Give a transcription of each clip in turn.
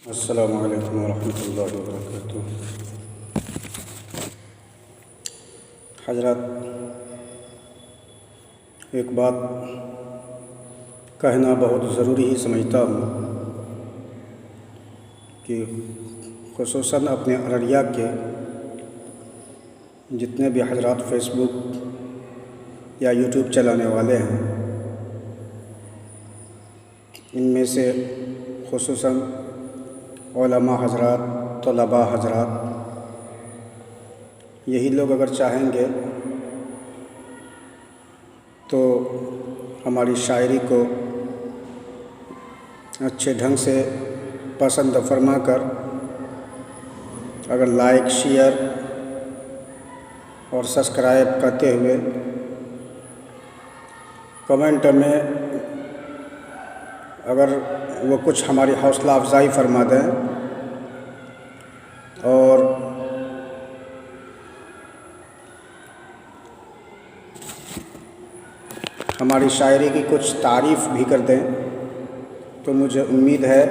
السلام علیکم ورحمۃ اللہ وبرکاتہ۔ حضرات، ایک بات کہنا بہت ضروری ہی سمجھتا ہوں کہ خصوصاً اپنے ارریہ کے جتنے بھی حضرات فیس بک یا یوٹیوب چلانے والے ہیں، ان میں سے خصوصاً علماء حضرات، طلباء حضرات، یہی لوگ اگر چاہیں گے تو ہماری شاعری کو اچھے ڈھنگ سے پسند فرما کر اگر لائک، شیئر اور سبسکرائب کرتے ہوئے کمنٹ میں اگر وہ کچھ ہماری حوصلہ افزائی فرما دیں اور ہماری شاعری کی کچھ تعریف بھی کر دیں تو مجھے امید ہے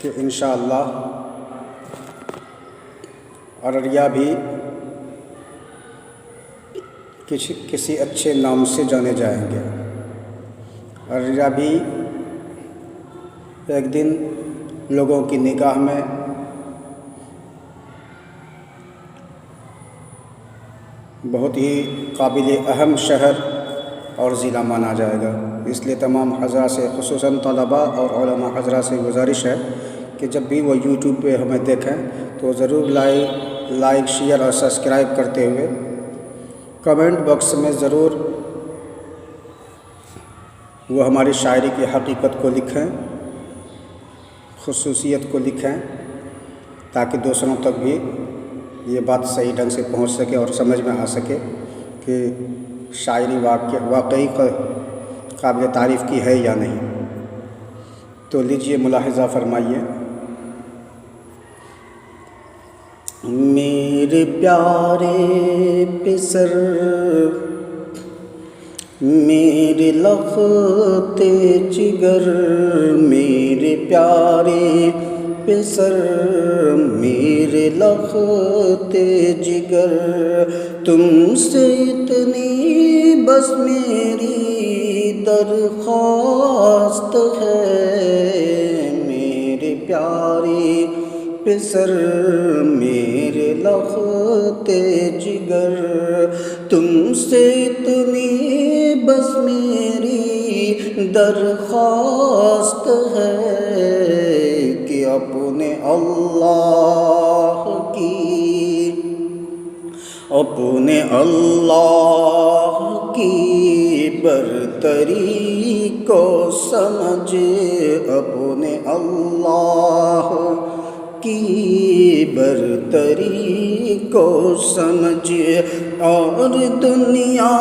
کہ انشاءاللہ ارریہ بھی کسی اچھے نام سے جانے جائیں گے۔ ارریہ بھی ایک دن لوگوں کی نگاہ میں بہت ہی قابل اہم شہر اور ضلع مانا جائے گا۔ اس لیے تمام حضرات سے، خصوصاً طلباء اور علماء حضرات سے گزارش ہے کہ جب بھی وہ یوٹیوب پہ ہمیں دیکھیں تو ضرور لائک، شیئر اور سبسکرائب کرتے ہوئے کمنٹ باکس میں ضرور وہ ہماری شاعری کی حقیقت کو لکھیں، خصوصیت کو لکھیں، تاکہ دوسروں تک بھی یہ بات صحیح ڈھنگ سے پہنچ سکے اور سمجھ میں آ سکے کہ شاعری واقعی قابل تعریف کی ہے یا نہیں۔ تو لیجئے ملاحظہ فرمائیے۔ میرے پیارے پسر، میرے لخت جگر، میرے پیارے پسر، میرے لخت جگر، تم سے اتنی بس میری درخواست ہے۔ میرے پیارے پسر، میرے لخت جگر، تم سے اتنی بس میری درخواست ہے کہ اپنے اللہ کی برتری کو سمجھ، اپنے اللہ کی برتری کو سمجھ، اور دنیا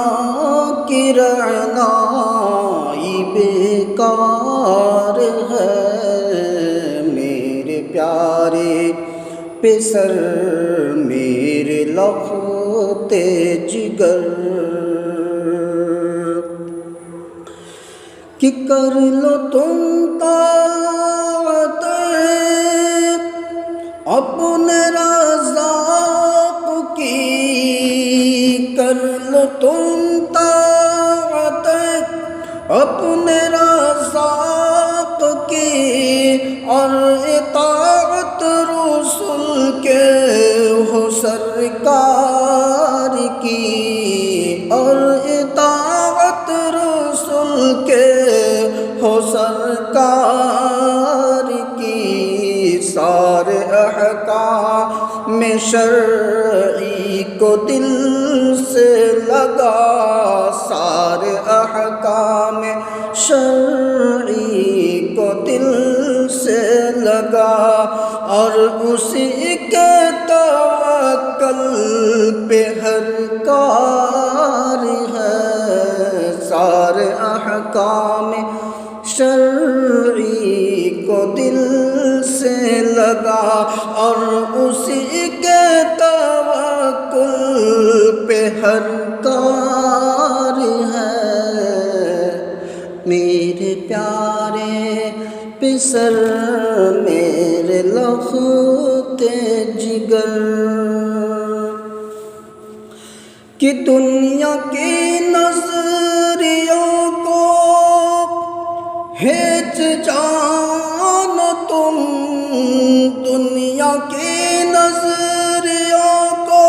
کی رعنائی بیکار ہے۔ میرے پیارے پسر، میرے لخت جگر، کہ کر لو تم طاعت اپنے رازق کی، کر لو تم طاعت اپنے رازق کی، اور اطاعت رسول کے ہو سرکار کی، اور اطاعت رسول کے ہو سرکار کی، سارے احکام شرعی کو دل سے لگا، سارے احکام شرعی کو دل سے لگا، اور اسی کے توکل پہ ہر کار ہے۔ سارے احکام شرعی کو دل سے لگا، اور اسی کے توکل پہ ہر کار ہے۔ میرے پیارے پسر، میرے لخت جگر کہ دنیا کی نظریوں کو ہیچ جانو تم، دنیا کی نظریوں کو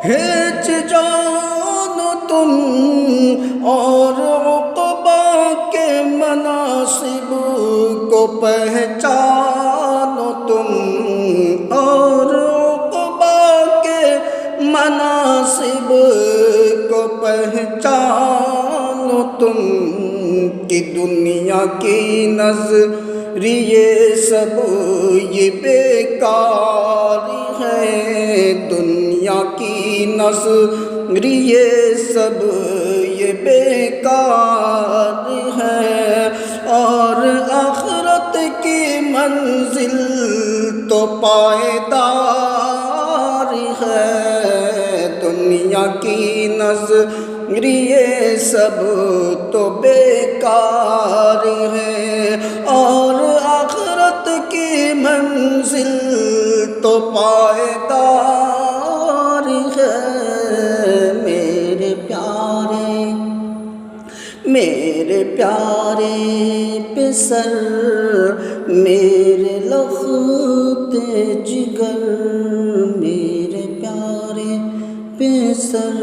ہیچ جانو تم، اور عقبا کے مناصب کو پہچانو تم، اور عقبا کے مناصب کو پہچانو تم، کہ دنیا کی نظریے سب یہ بیکار ہے، دنیا کی نظریے سب یہ بیکار ہے، اور آخرت کی منزل تو پائیدار ہے، دنیا کی نظریے سب تو بیکار ہے، اور آخرت کی منزل تو پائیدار ہے۔ میرے پیارے پسر، میرے لخت جگر، میرے پیارے پسر،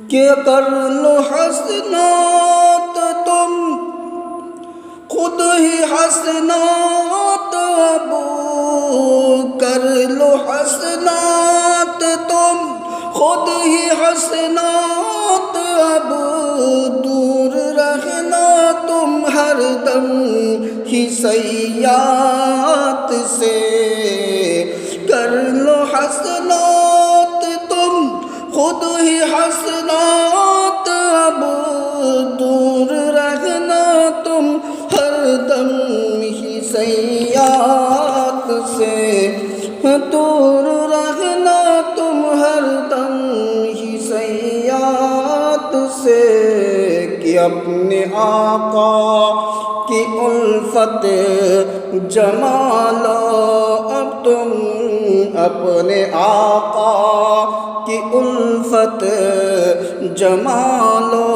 کہ کر لو حسنات تم خود ہی حسنات ابو، کر لو حسنات تم خود ہی حسنات اب، دور رہنا تم ہر دم ہی سیئات سے، کر لو حسنات تم خود ہی حسنات اب، دور رہنا تم ہر دم ہی سیئات سے، دور رہنا تم ہر دم ہی سیئات سے، کہ اپنے آقا کی الفت جما لو اب تم، اپنے آقا کی الفت جما لو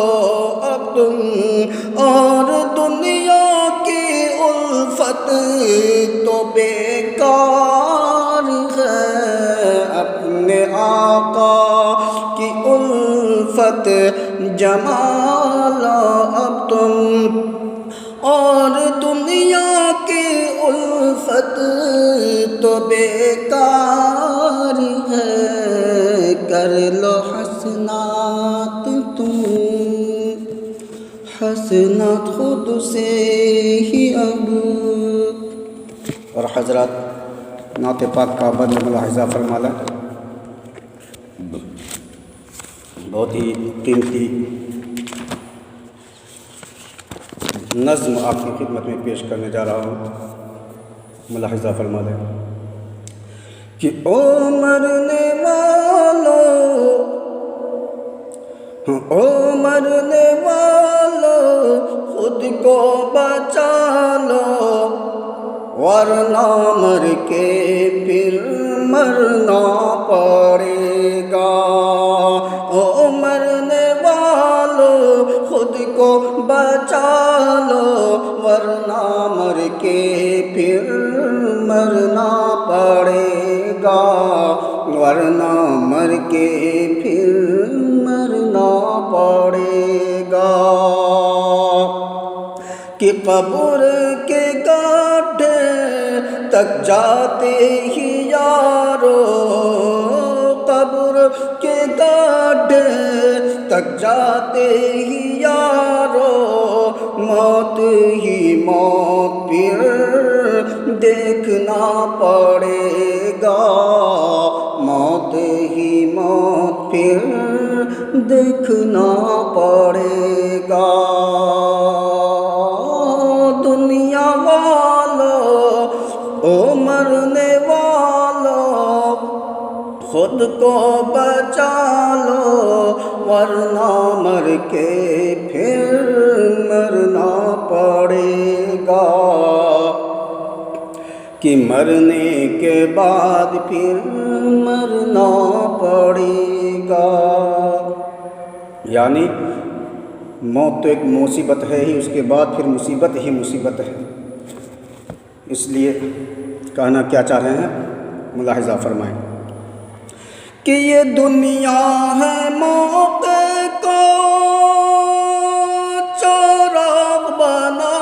اب تم، اور دنیا کی الفت تو بیکار ہے، اپنے آقا کی الفت جما لو اب تم، اور دنیا کی الفت تو بیکار ہے، کر لو حسنات تم، حسنات خود سے ہی اب۔ اور حضرات نعت پاک کا بند ملاحظہ فرمانا، بہت ہی قیمتی نظم آپ کی خدمت میں پیش کرنے جا رہا ہوں، ملاحظہ فرما لیں کہ او مرنے والو خود کو بچا لو، ورنہ مر کے پھر مرنا پڑے گا، او مرنے والو خود کو بچا لو، ورنہ مر کے پھر مرنا پڑے گا، ورنہ مر کے پھر مرنا پڑے گا، کہ قبر کے گڈھے تک جاتے ہی یارو، قبر کے گڈھے تک جاتے ہی یارو، موت ہی موت پھر دیکھنا پڑے گا، موت ہی موت پھر دیکھنا پڑے گا، دنیا والوں او مرنے والوں خود کو بچا لو، ورنہ مر کے پھر مرنا پڑے گا، کہ مرنے کے بعد پھر مرنا پڑے گا، یعنی موت تو ایک مصیبت ہے ہی، اس کے بعد پھر مصیبت ہی مصیبت ہے۔ اس لیے کہنا کیا چاہ رہے ہیں، ملاحظہ فرمائیں کہ یہ دنیا ہے موقع کا چراغ بنا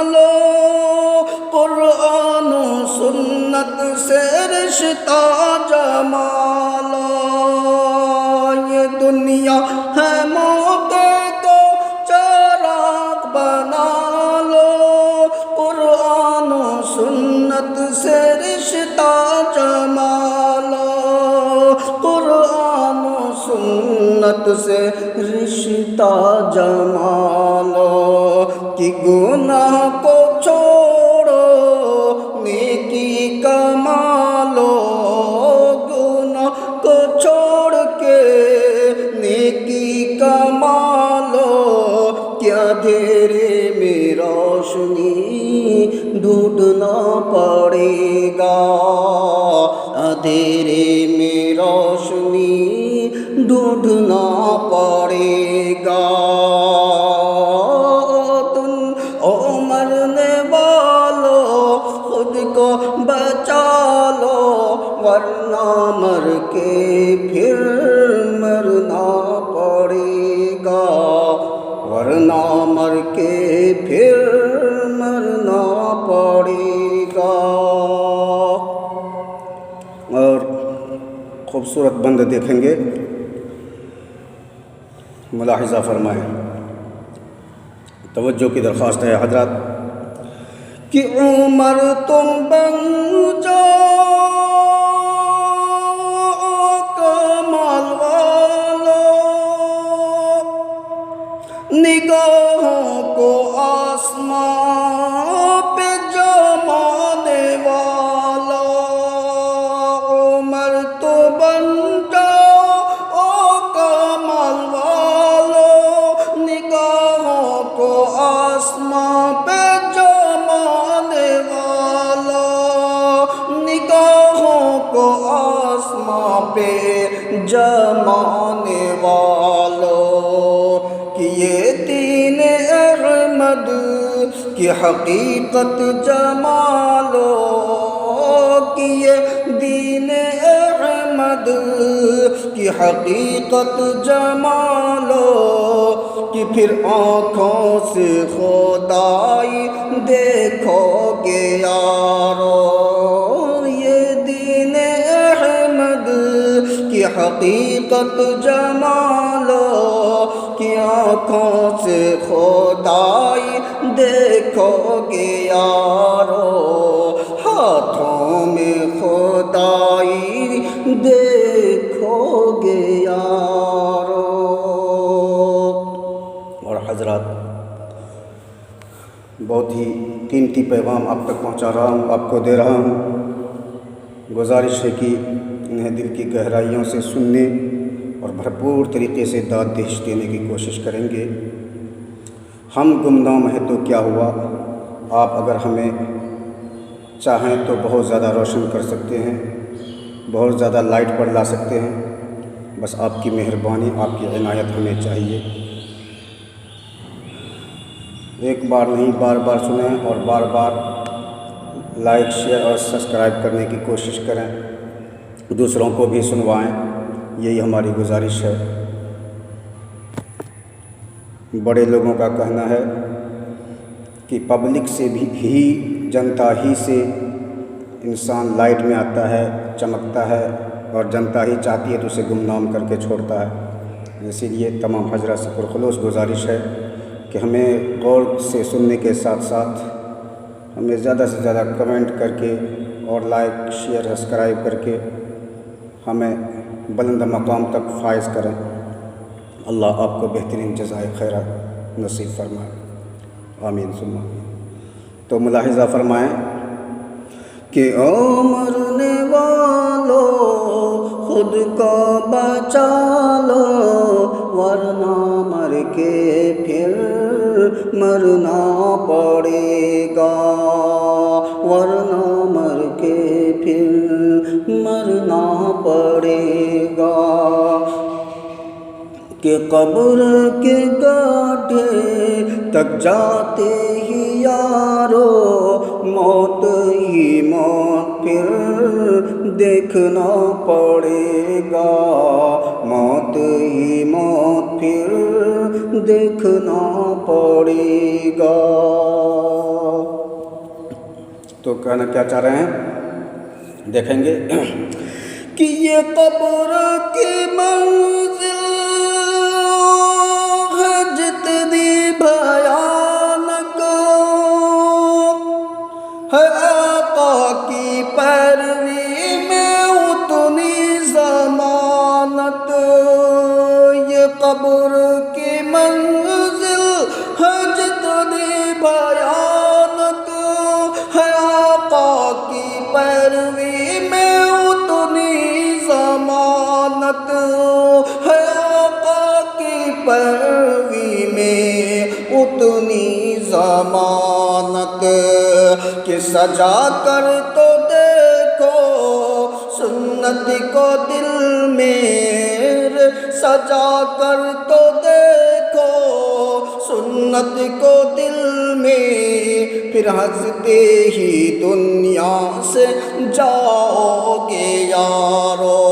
لو، قرآن و سنت سے رشتہ جما لو۔ یہ دنیا ہے موقع کا چراغ بنا لو، قرآن و سنت سے رشتہ جما لو، قرآن و سنت سے رشتہ جما لو، کہ گناہ کو چھوڑو نیکی کما لو، گناہ کو چھوڑ کے نیکی کما لو، کیا اندھیرے میں روشنی ڈھونڈنا پڑے گا، اندھیرے میں روشنی ڈھونڈنا پڑے گا۔ او مرنے والو خود کو بچا لو، ورنہ مر کے پھر مرنا پڑے گا، ورنہ مر کے پھر مرنا پڑے گا۔ اور خوبصورت بند دیکھیں گے، ملاحظہ فرمائیں، توجہ کی درخواست ہے حضرات، کہ عمر تم بن جاؤ کمال والو، نگاہوں کو آسمان پہ جمانے والا، عمر تو بن جاؤ کمال والو، نگاہوں کو آسمان پہ جمانے والا، نگاہوں کو آسمان پہ جمانے والو، کہ یہ دین احمد کی حقیقت جما لو، کہ یہ دین احمد کی حقیقت جما لو، کہ پھر آنکھوں سے خدائی دیکھو گے یارو، یہ دین احمد کی حقیقت جما لو، کہ آنکھوں سے خدائی دیکھو گے یارو، ہاتھوں میں خدائی دیکھو گے یارو۔ اور حضرات، بہت ہی قیمتی پیغام آپ تک پہنچا رہا ہوں، آپ کو دے رہا ہوں، گزارش ہے کہ انہیں دل کی گہرائیوں سے سننے اور بھرپور طریقے سے داد دہش دینے کی کوشش کریں گے۔ ہم گمنام ہیں تو کیا ہوا، آپ اگر ہمیں چاہیں تو بہت زیادہ روشن کر سکتے ہیں، بہت زیادہ لائٹ پر لا سکتے ہیں، بس آپ کی مہربانی، آپ کی عنایت ہمیں چاہیے۔ ایک بار نہیں، بار بار سنیں اور بار بار لائک، شیئر اور سبسکرائب کرنے کی کوشش کریں، دوسروں کو بھی سنوائیں، یہی ہماری گزارش ہے۔ بڑے لوگوں کا کہنا ہے کہ پبلک سے بھی جنتا ہی سے انسان لائٹ میں آتا ہے، چمکتا ہے، اور جنتا ہی چاہتی ہے تو اسے گمنام کر کے چھوڑتا ہے۔ اسی لیے تمام حضرات سے پرخلوص گزارش ہے کہ ہمیں غور سے سننے کے ساتھ ساتھ ہمیں زیادہ سے زیادہ کمنٹ کر کے اور لائک، شیئر، سبسکرائب کر کے ہمیں بلند مقام تک فائز کریں۔ اللہ آپ کو بہترین جزائے خیرات نصیب فرمائے، آمین ثم آمین۔ تو ملاحظہ فرمائیں کہ او مرنے والو خود کو بچا لو، ورنہ مر کے پھر مرنا پڑے گا، ورنہ مر کے پھر مرنا پڑے گا، کہ قبر کے گڈھے تک جاتے ہی یارو موت ہی موت پھر دیکھنا پڑے گا، موت ہی موت پھر دیکھنا پڑے گا۔ تو کہنا کیا چاہ رہے ہیں دیکھیں گے کہ یہ قبر کی منزل ہے جتنی بھیانک، ہے آقا کی پیروی میں اتنی ضمانت، یہ قبر کی منزل ہے جتنی بھیانک، ہے آقا کی پیروی میں اتنی ضمانت، ہے آقا کی پیروی میں اتنی ضمانت، کہ سجا کر تو دیکھو سنت کو دل میں، سجا کر تو دیکھو سنت کو دل میں، پھر ہنستے ہی دنیا سے جاؤ گے یارو،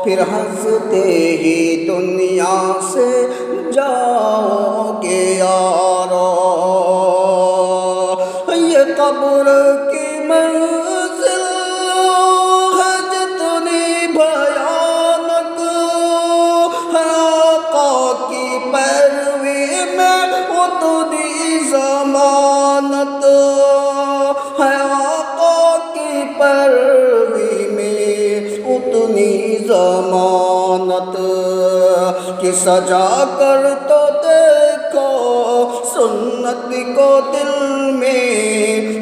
پھر ہنستے ہی دنیا سے جاؤ گے یارو۔ یہ قبر کی منزل ہے جتنی بھیانک، ہے آقا کی پیروی میں اتنی ضمانت، ہے آقا کی پیروی میں اتنی ضمانت، کہ سجا کر تو دیکھو سنت کو دل میں،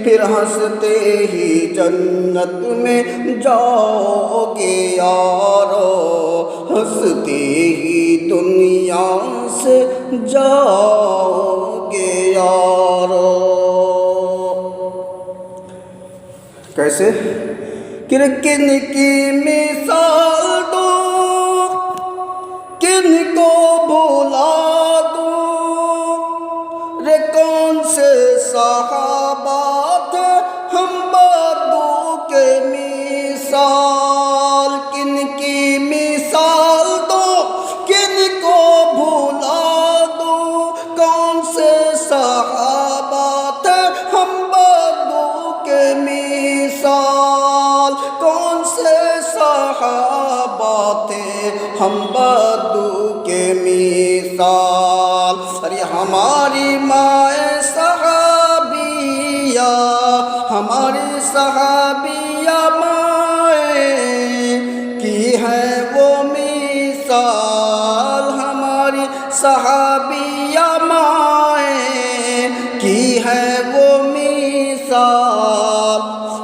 پھر ہنستے ہی جنت میں جاؤ گے یارو، ہنستے ہی دنیا سے جاؤ گے یارو۔ کیسے؟ کہ کن کی مثال دوں، کن کو بھلا دوں، رے کون سے صحابہ تھے ہم بدو کے مثال، کن کی مثال دو کن کو بھلا دوں، کون سے صحابہ تھے ہم بدو کے مثال، کون سے صحابہ تھے ہم بدو کے مثال، ارے ہماری مائیں صحابیہ، ہماری صحابیہ مائیں کی ہے وہ مثال، ہماری صحابیہ مائیں کی ہے وہ مثال،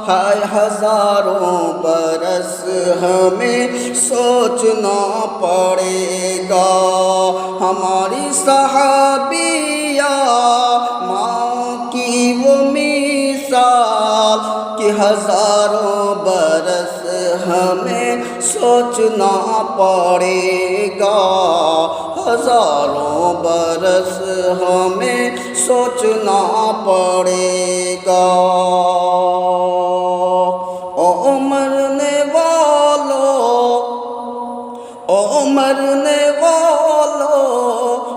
ہائے ہزاروں برس ہمیں سوچنا پڑے گا، ہماری صحابیہ ماں کی وہ مثال، کہ ہزاروں برس ہمیں سوچنا پڑے گا، ہزاروں برس ہمیں سوچنا پڑے گا۔ او مرنے والو، او مرنے والو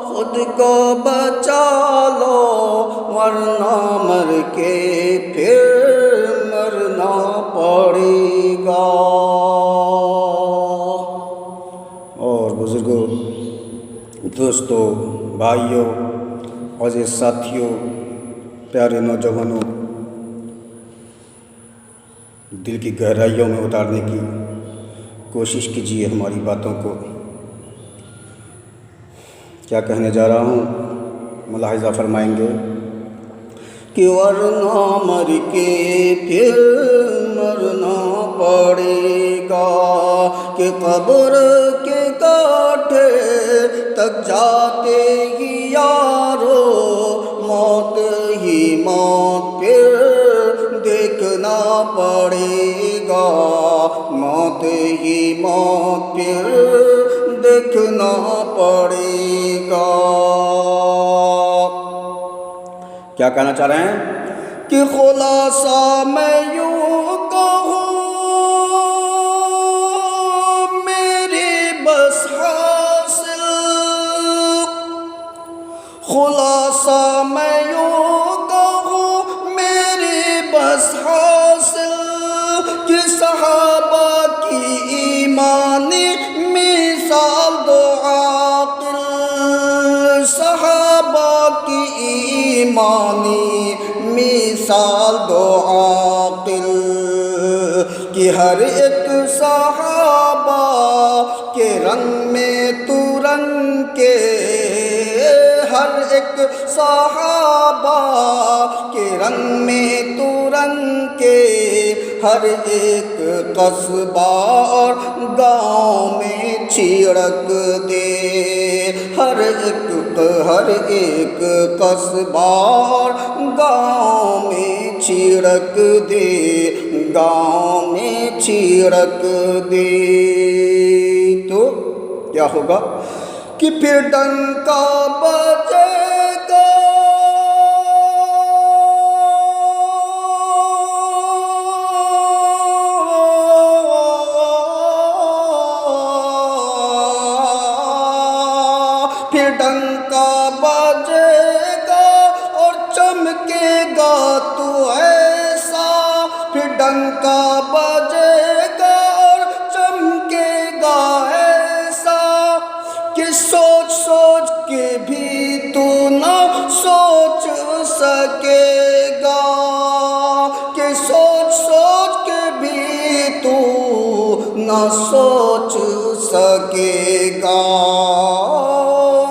خود کو بچا لو، ورنہ مر کے پھر مرنا پڑے گا۔ اور بزرگوں، دوستوں، بھائیوں، عزیز ساتھیوں، پیارے نوجوانوں، دل کی گہرائیوں میں اتارنے کی کوشش کیجیے ہماری باتوں کو۔ کیا کہنے جا رہا ہوں ملاحظہ فرمائیں گے کہ ورنہ مر کے پھر مرنا پڑے گا، کہ قبر کے گڈھے تک جاتے ہی یارو موت ہی موت پھر دیکھنا پڑے گا، موت ہی موت پھر دیکھنا پڑے گا۔ کیا کہنا چاہ رہے ہیں کہ خلاصہ میں یوں کہوں میری بس حاصل، خلاصہ میں یوں کہوں میری بس حاصل، کہ صحابہ کی ایمانی مثال دو عاقل، صحابہ کی ایمانی مثال دو عاقل، کہ ہر ایک صحابہ کے رنگ میں تو رنگ کے، ہر ایک صحابہ کے رنگ میں تو رنگ کے، ہر ایک قصبہ اور گاؤں میں چھڑک دے، ہر ایک قصبہ اور گاؤں میں چھڑک دے، گاؤں میں چھڑک دے۔ تو کیا ہوگا کہ پھر ڈنکا بجے گا، پھر ڈنکا بجے گا اور چمکے گا تو ایسا، پھر ڈنکا بجے گا اور چمکے گا ایسا، کہ سوچ سوچ کے بھی تو نہ سوچ سکے گا، کہ سوچ سوچ کے بھی تو نہ سوچ سکے گا۔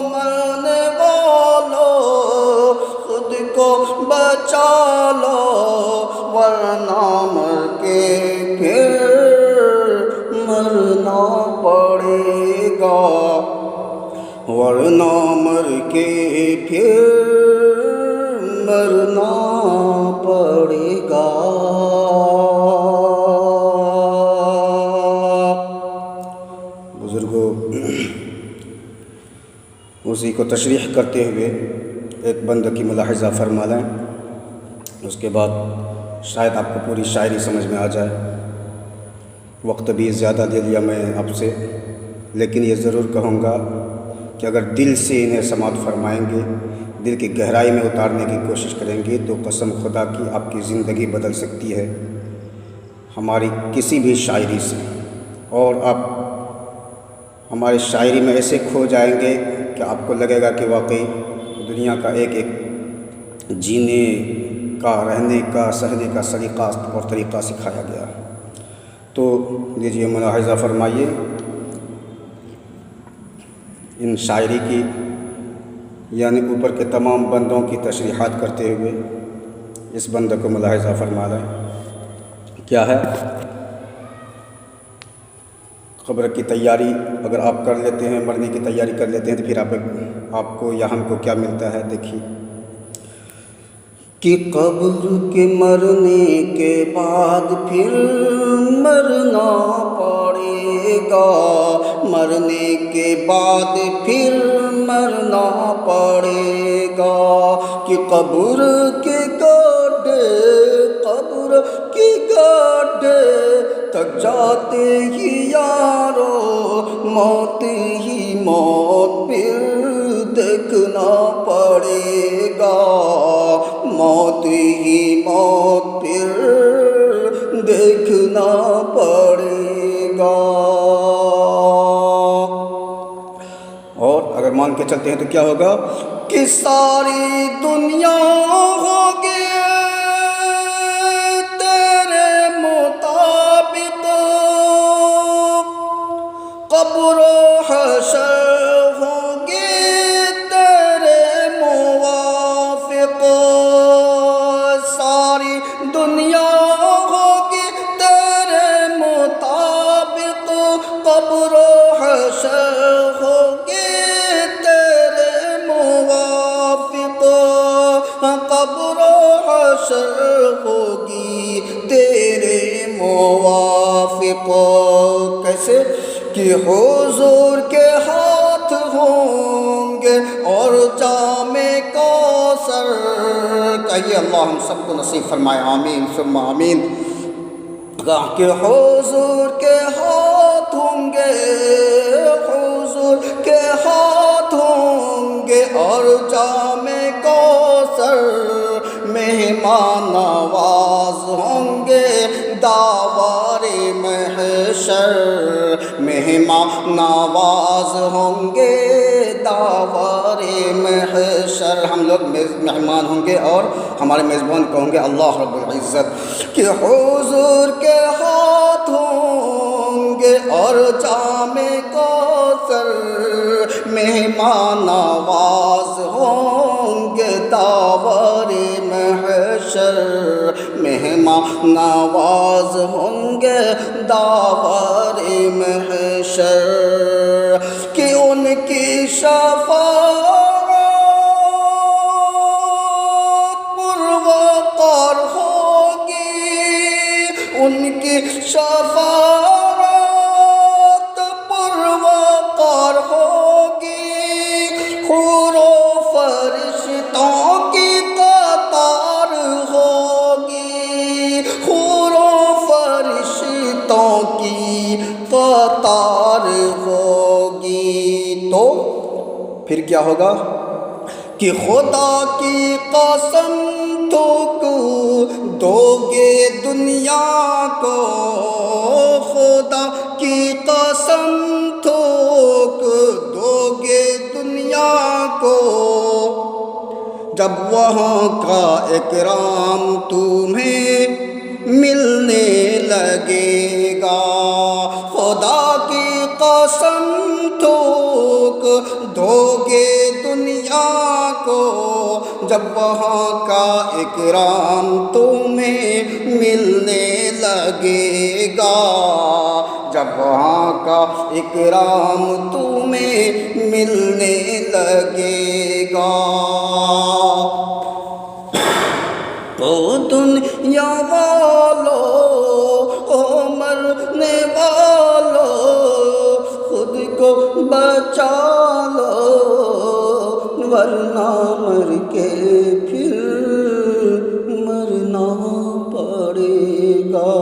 مرنے والوں خود کو بچا لو، ورنہ مر کے پھر مرنا پڑے گا، ورنہ مر کے پھر مرنا پڑے گا۔ بزرگوں، اسی کو تشریح کرتے ہوئے ایک بند کی ملاحظہ فرما لیں، اس کے بعد شاید آپ کو پوری شاعری سمجھ میں آ جائے۔ وقت بھی زیادہ لے لیا میں آپ سے، لیکن یہ ضرور کہوں گا کہ اگر دل سے انہیں سماعت فرمائیں گے، دل کی گہرائی میں اتارنے کی کوشش کریں گے، تو قسم خدا کی آپ کی زندگی بدل سکتی ہے ہماری کسی بھی شاعری سے، اور آپ ہماری شاعری میں ایسے کھو جائیں گے کہ آپ کو لگے گا کہ واقعی دنیا کا ایک ایک جینے کا، رہنے کا، سہنے کا سلیقہ اور طریقہ سکھایا گیا۔ تو لیجیے ملاحظہ فرمائیے ان شاعری کی، یعنی اوپر کے تمام بندوں کی تشریحات کرتے ہوئے اس بند کو ملاحظہ فرما لیں۔ کیا ہے؟ قبر کی تیاری اگر آپ کر لیتے ہیں، مرنے کی تیاری کر لیتے ہیں، تو پھر آپ کو یا ہم کو کیا ملتا ہے؟ دیکھیے کہ قبر کے مرنے کے بعد پھر مرنا پڑے گا، مرنے کے بعد پھر مرنا پڑے گا، کہ قبر کے گڈھے، قبر کی گڈھے تک جاتے ہی یارو موت ہی موت پھر دیکھنا پڑے گا، موت ہی موت پھر دیکھنا پڑے گا۔ اور اگر مان کے چلتے ہیں تو کیا ہوگا کہ ساری دنیا ہوگی تیرے مطابق، قبر و حشر ہوگی تیرے موافق، ساری دنیا ہوگی تیرے مطابق، قبر و حشر ہوگی تیرے موافق، قبر و موافق کیسے کہ حضور کے ہاتھ ہوں گے اور جام کوثر. کہیے اللہ ہم سب کو نصیب فرمائے، آمین ثم آمین. کہ حضور کے ہاتھ ہوں گے، حضور کے ہاتھ ہوں گے اور جام کوثر، مہمان نواز ہوں گے داور محشر، مہمان نواز ہوں گے داور محشر. ہم لوگ مہمان ہوں گے اور ہمارے میزبان کہیں گے اللہ رب العزت کہ حضور کے ہاتھ ہوں گے اور جام کوثر، مہمان نواز ہوں گے داور محشر، مہمان نواز ہوں گے داور محشر. کہ ان کی شفاعت پروقار ہوگی، ان کی شفاعت پروقار ہوگی، حور و فرشتوں کی قطار ہوگی، حور و فرشتوں کی قطار ہوگی. تو پھر کیا ہوگا کہ خدا کی قسم تو دو گے دنیا کو، خدا کی قسم تو دو گے دنیا کو، جب وہاں کا اکرام تمہیں ملنے لگے گا. خدا کی قسم ٹھوک دو گے دنیا کو، جب وہاں کا اکرام تمہیں ملنے لگے گا، جب وہاں کا اکرام تمہیں ملنے لگے گا. او دنیا والو، او مرنے والو، خود کو بچا لو ورنہ مر کے پھر مرنا پڑے گا.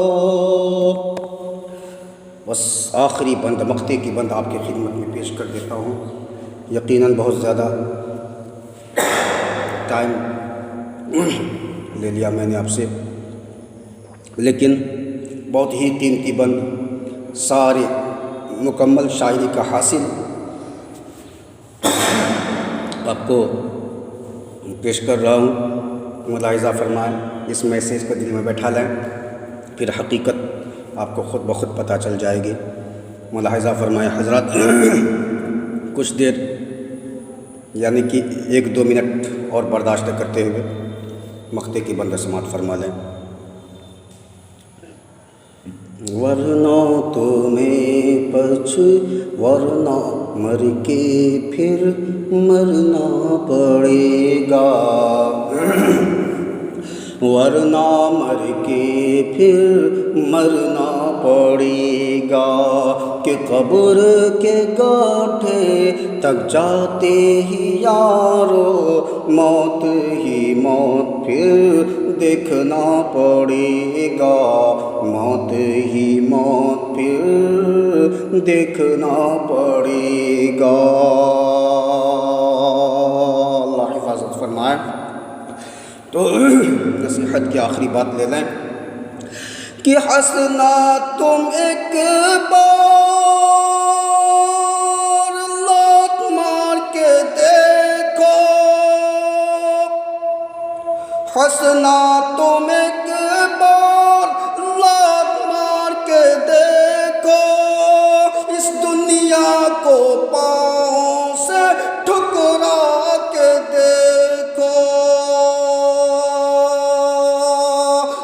بس آخری بند مقطع کی بند آپ کی خدمت میں پیش کر دیتا ہوں. یقیناً بہت زیادہ ٹائم لے لیا میں نے آپ سے، لیکن بہت ہی قیمتی بند سارے مکمل شاعری کا حاصل آپ کو پیش کر رہا ہوں. ملاحظہ فرمائیں، اس میسیج کو دل میں بیٹھا لیں، پھر حقیقت آپ کو خود بخود پتہ چل جائے گی. ملاحظہ فرمائیں حضرات، کچھ دیر یعنی کہ 1-2 منٹ اور برداشت کرتے ہوئے مقطع کی بند سماعت فرما لیں. ورنہ تمہیں ورنہ مر کے پھر مرنا پڑے گا، ورنہ مر کے پھر مرنا پڑے گا. کہ قبر کے گاٹھے تک جاتے ہی یارو موت ہی موت پھر دیکھنا پڑے گا، موت ہی موت پھر دیکھنا پڑے گا. اللہ حفاظت فرمائے. تو نصیحت کی آخری بات لے لیں کہ ہنسنا تم ایک بار لات مار کے دیکھو، ہنسنا تم ایک بار لات مار کے دیکھو، اس دنیا کو پاؤں سے ٹھکرا کے دیکھو،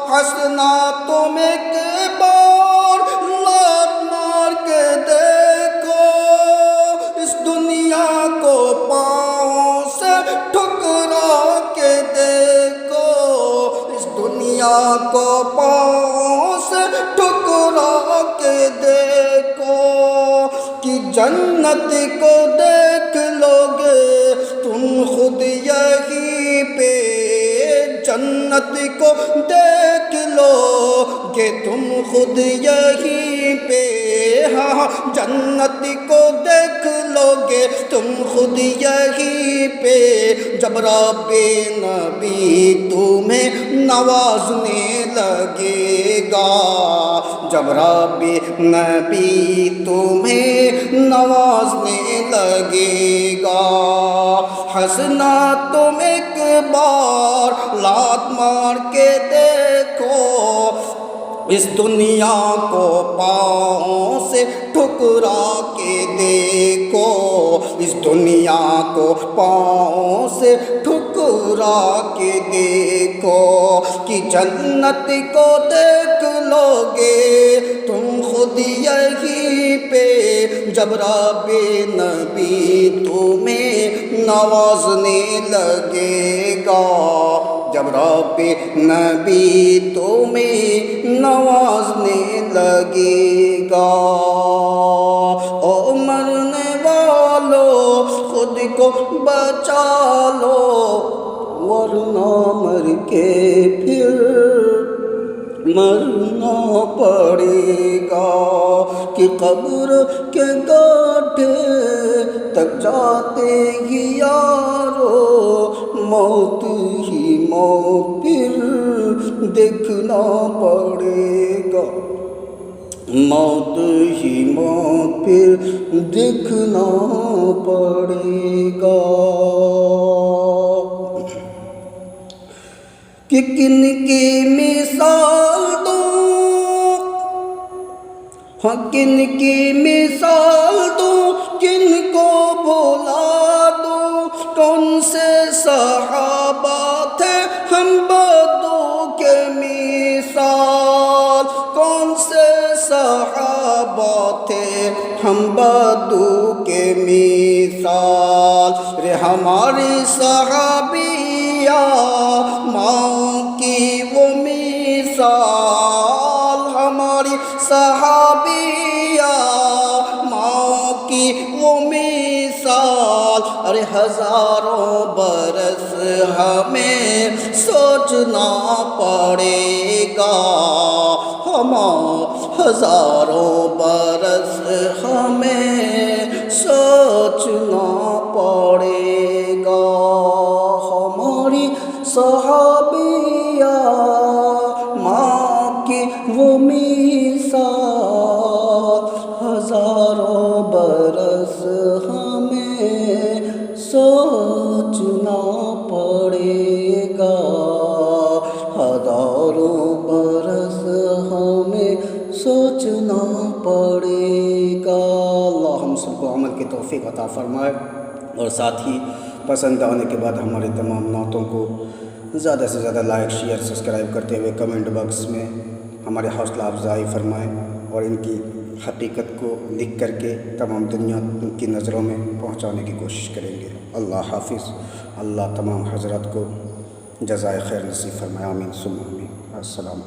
ہنسنا تم ایک بار لات مار کے دیکھو، اس دنیا کو پاؤں سے ٹھکرا کے دیکھو، اس دنیا جنت کو دیکھ لو گے تم خود یہیں پہ، جنت کو دیکھ لو گے تم خود یہیں پہ، ہاں جنت کو دیکھ لو گے تم خود یہیں پہ، جب رب نبی تمہیں نوازنے لگے گا، جب رب نبی تمہیں نوازنے لگے گا، ہنسنا تم ایک بار لات مار کے دیکھو، اس دنیا کو پاؤں سے ٹھکرا کے دیکھو، اس دنیا کو پاؤں سے ٹھکرا کے دیکھو، کہ جنت کو دیکھ لو گے تم خود یہیں پہ، جب رب نبی تمہیں نوازنے لگے گا، جب رب نبی تمہیں نوازنے لگے گا۔ او مرنے والو خود کو بچا لو، ورنہ مر کے پھر مرنا پڑے گا، کہ قبر کے گڈھے تک جاتے ہی یارو موت ہی موت پھر دیکھنا پڑے گا، موت ہی موت پھر دیکھنا پڑے گا، کہ کن کی مثال دوں، ہاں کن کی مثال دوں، کن کو بھلا دوں، کون سے صحابہ تھے ہم بدو کے مثال، کون سے صحابہ تھے ہم بدو کے مثال، رے ہماری صحابیہ ماں کی وہ مثال، ہماری صحابیہ ماں کی وہ مثال، ارے ہزاروں برس ہمیں سوچنا پڑے گا، ہزاروں برس ہمیں سوچنا پڑے گا، ہماری صحابیہ ماں کی وہ مثال، ہزاروں برس ہمیں سوچنا پڑے گا، ہزاروں برس ہمیں سوچنا پڑے گا۔ اللہ ہم سب کو عمل کی توفیق عطا فرمائے، اور ساتھ ہی پسند آنے کے بعد ہمارے تمام نعتوں کو زیادہ سے زیادہ لائک شیئر سبسکرائب کرتے ہوئے کمنٹ باکس میں ہمارے حوصلہ افزائی فرمائیں، اور ان کی حقیقت کو لکھ کر کے تمام دنیا کی نظروں میں پہنچانے کی کوشش کریں گے۔ اللہ حافظ، اللہ تمام حضرات کو جزائے خیر نصیب فرمائے، آمین ثم آمین، السلام۔